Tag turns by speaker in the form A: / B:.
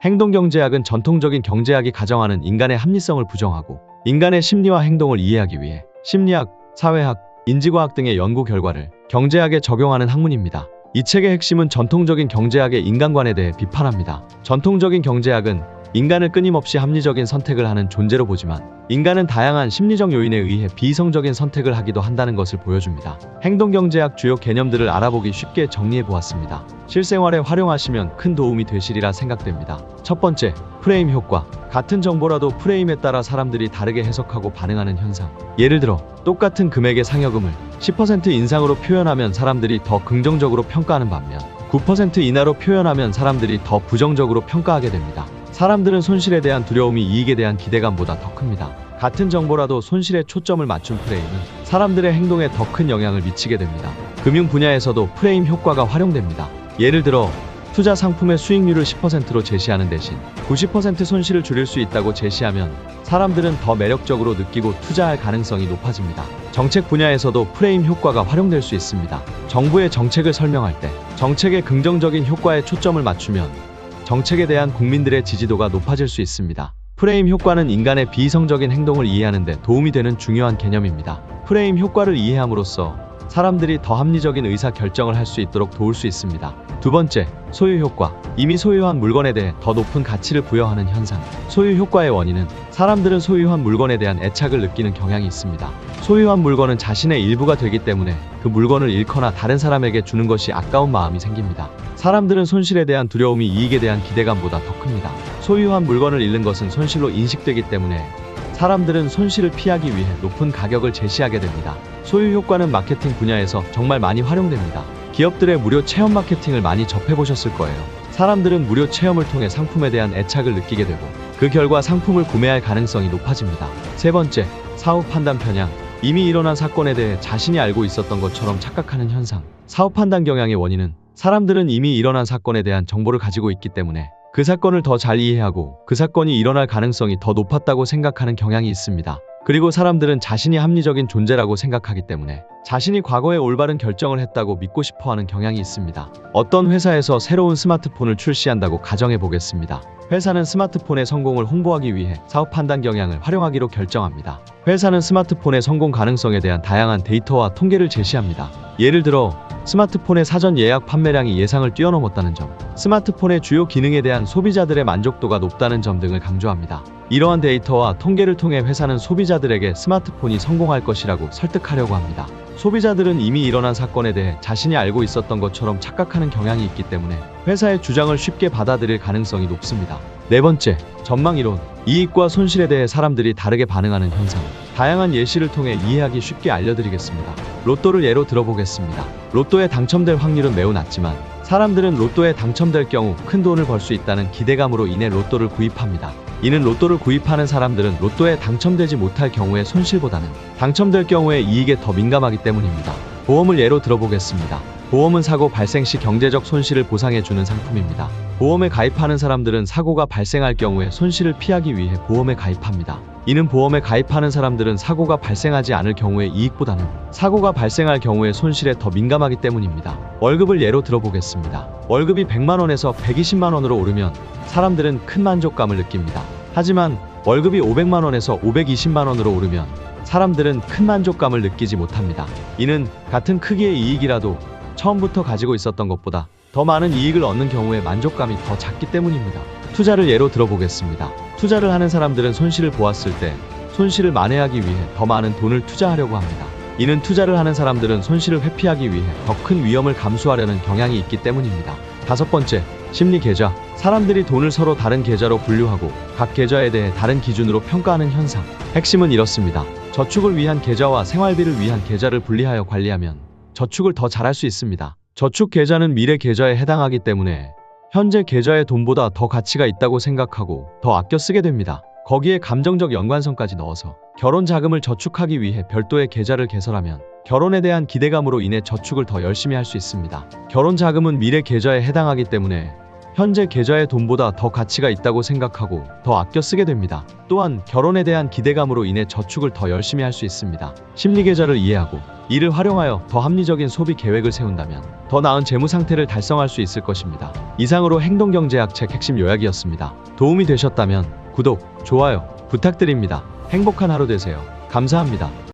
A: 행동경제학은 전통적인 경제학이 가정하는 인간의 합리성을 부정하고 인간의 심리와 행동을 이해하기 위해 심리학, 사회학, 인지과학 등의 연구 결과를 경제학에 적용하는 학문입니다. 이 책의 핵심은 전통적인 경제학의 인간관에 대해 비판합니다. 전통적인 경제학은 인간을 끊임없이 합리적인 선택을 하는 존재로 보지만 인간은 다양한 심리적 요인에 의해 비이성적인 선택을 하기도 한다는 것을 보여줍니다. 행동경제학 주요 개념들을 알아보기 쉽게 정리해 보았습니다. 실생활에 활용하시면 큰 도움이 되시리라 생각됩니다. 첫 번째, 프레임 효과. 같은 정보라도 프레임에 따라 사람들이 다르게 해석하고 반응하는 현상. 예를 들어 똑같은 금액의 상여금을 10% 인상으로 표현하면 사람들이 더 긍정적으로 평가하는 반면 9% 인하로 표현하면 사람들이 더 부정적으로 평가하게 됩니다. 사람들은 손실에 대한 두려움이 이익에 대한 기대감보다 더 큽니다. 같은 정보라도 손실에 초점을 맞춘 프레임은 사람들의 행동에 더 큰 영향을 미치게 됩니다. 금융 분야에서도 프레임 효과가 활용됩니다. 예를 들어 투자 상품의 수익률을 10%로 제시하는 대신 90% 손실을 줄일 수 있다고 제시하면 사람들은 더 매력적으로 느끼고 투자할 가능성이 높아집니다. 정책 분야에서도 프레임 효과가 활용될 수 있습니다. 정부의 정책을 설명할 때 정책의 긍정적인 효과에 초점을 맞추면 정책에 대한 국민들의 지지도가 높아질 수 있습니다. 프레임 효과는 인간의 비이성적인 행동을 이해하는 데 도움이 되는 중요한 개념입니다. 프레임 효과를 이해함으로써 사람들이 더 합리적인 의사 결정을 할 수 있도록 도울 수 있습니다. 두 번째, 소유 효과. 이미 소유한 물건에 대해 더 높은 가치를 부여하는 현상. 소유 효과의 원인은 사람들은 소유한 물건에 대한 애착을 느끼는 경향이 있습니다. 소유한 물건은 자신의 일부가 되기 때문에 그 물건을 잃거나 다른 사람에게 주는 것이 아까운 마음이 생깁니다. 사람들은 손실에 대한 두려움이 이익에 대한 기대감보다 더 큽니다. 소유한 물건을 잃는 것은 손실로 인식되기 때문에 사람들은 손실을 피하기 위해 높은 가격을 제시하게 됩니다. 소유 효과는 마케팅 분야에서 정말 많이 활용됩니다. 기업들의 무료 체험 마케팅을 많이 접해보셨을 거예요. 사람들은 무료 체험을 통해 상품에 대한 애착을 느끼게 되고 그 결과 상품을 구매할 가능성이 높아집니다. 세 번째, 사후 판단 편향. 이미 일어난 사건에 대해 자신이 알고 있었던 것처럼 착각하는 현상. 사후 판단 경향의 원인은 사람들은 이미 일어난 사건에 대한 정보를 가지고 있기 때문에 그 사건을 더 잘 이해하고 그 사건이 일어날 가능성이 더 높았다고 생각하는 경향이 있습니다. 그리고 사람들은 자신이 합리적인 존재라고 생각하기 때문에 자신이 과거에 올바른 결정을 했다고 믿고 싶어하는 경향이 있습니다. 어떤 회사에서 새로운 스마트폰을 출시한다고 가정해 보겠습니다. 회사는 스마트폰의 성공을 홍보하기 위해 사후 판단 경향을 활용하기로 결정합니다. 회사는 스마트폰의 성공 가능성에 대한 다양한 데이터와 통계를 제시합니다. 예를 들어 스마트폰의 사전 예약 판매량이 예상을 뛰어넘었다는 점, 스마트폰의 주요 기능에 대한 소비자들의 만족도가 높다는 점 등을 강조합니다. 이러한 데이터와 통계를 통해 회사는 소비자들에게 스마트폰이 성공할 것이라고 설득하려고 합니다. 소비자들은 이미 일어난 사건에 대해 자신이 알고 있었던 것처럼 착각하는 경향이 있기 때문에 회사의 주장을 쉽게 받아들일 가능성이 높습니다. 네 번째, 전망 이론. 이익과 손실에 대해 사람들이 다르게 반응하는 현상. 다양한 예시를 통해 이해하기 쉽게 알려드리겠습니다. 로또를 예로 들어보겠습니다. 로또에 당첨될 확률은 매우 낮지만 사람들은 로또에 당첨될 경우 큰 돈을 벌 수 있다는 기대감으로 인해 로또를 구입합니다. 이는 로또를 구입하는 사람들은 로또에 당첨되지 못할 경우의 손실보다는 당첨될 경우의 이익에 더 민감하기 때문입니다. 보험을 예로 들어보겠습니다. 보험은 사고 발생 시 경제적 손실을 보상해주는 상품입니다. 보험에 가입하는 사람들은 사고가 발생할 경우에 손실을 피하기 위해 보험에 가입합니다. 이는 보험에 가입하는 사람들은 사고가 발생하지 않을 경우의 이익보다는 사고가 발생할 경우의 손실에 더 민감하기 때문입니다. 월급을 예로 들어보겠습니다. 월급이 100만원에서 120만원으로 오르면 사람들은 큰 만족감을 느낍니다. 하지만 월급이 500만원에서 520만원으로 오르면 사람들은 큰 만족감을 느끼지 못합니다. 이는 같은 크기의 이익이라도 처음부터 가지고 있었던 것보다 더 많은 이익을 얻는 경우에 만족감이 더 작기 때문입니다. 투자를 예로 들어보겠습니다. 투자를 하는 사람들은 손실을 보았을 때 손실을 만회하기 위해 더 많은 돈을 투자하려고 합니다. 이는 투자를 하는 사람들은 손실을 회피하기 위해 더 큰 위험을 감수하려는 경향이 있기 때문입니다. 다섯 번째, 심리 계좌. 사람들이 돈을 서로 다른 계좌로 분류하고 각 계좌에 대해 다른 기준으로 평가하는 현상. 핵심은 이렇습니다. 저축을 위한 계좌와 생활비를 위한 계좌를 분리하여 관리하면 저축을 더 잘할 수 있습니다. 저축 계좌는 미래 계좌에 해당하기 때문에 현재 계좌의 돈보다 더 가치가 있다고 생각하고 더 아껴 쓰게 됩니다. 거기에 감정적 연관성까지 넣어서 결혼 자금을 저축하기 위해 별도의 계좌를 개설하면 결혼에 대한 기대감으로 인해 저축을 더 열심히 할 수 있습니다. 결혼 자금은 미래 계좌에 해당하기 때문에 현재 계좌의 돈보다 더 가치가 있다고 생각하고 더 아껴 쓰게 됩니다. 또한 결혼에 대한 기대감으로 인해 저축을 더 열심히 할 수 있습니다. 심리 계좌를 이해하고 이를 활용하여 더 합리적인 소비 계획을 세운다면 더 나은 재무 상태를 달성할 수 있을 것입니다. 이상으로 행동경제학 책 핵심 요약이었습니다. 도움이 되셨다면 구독, 좋아요 부탁드립니다. 행복한 하루 되세요. 감사합니다.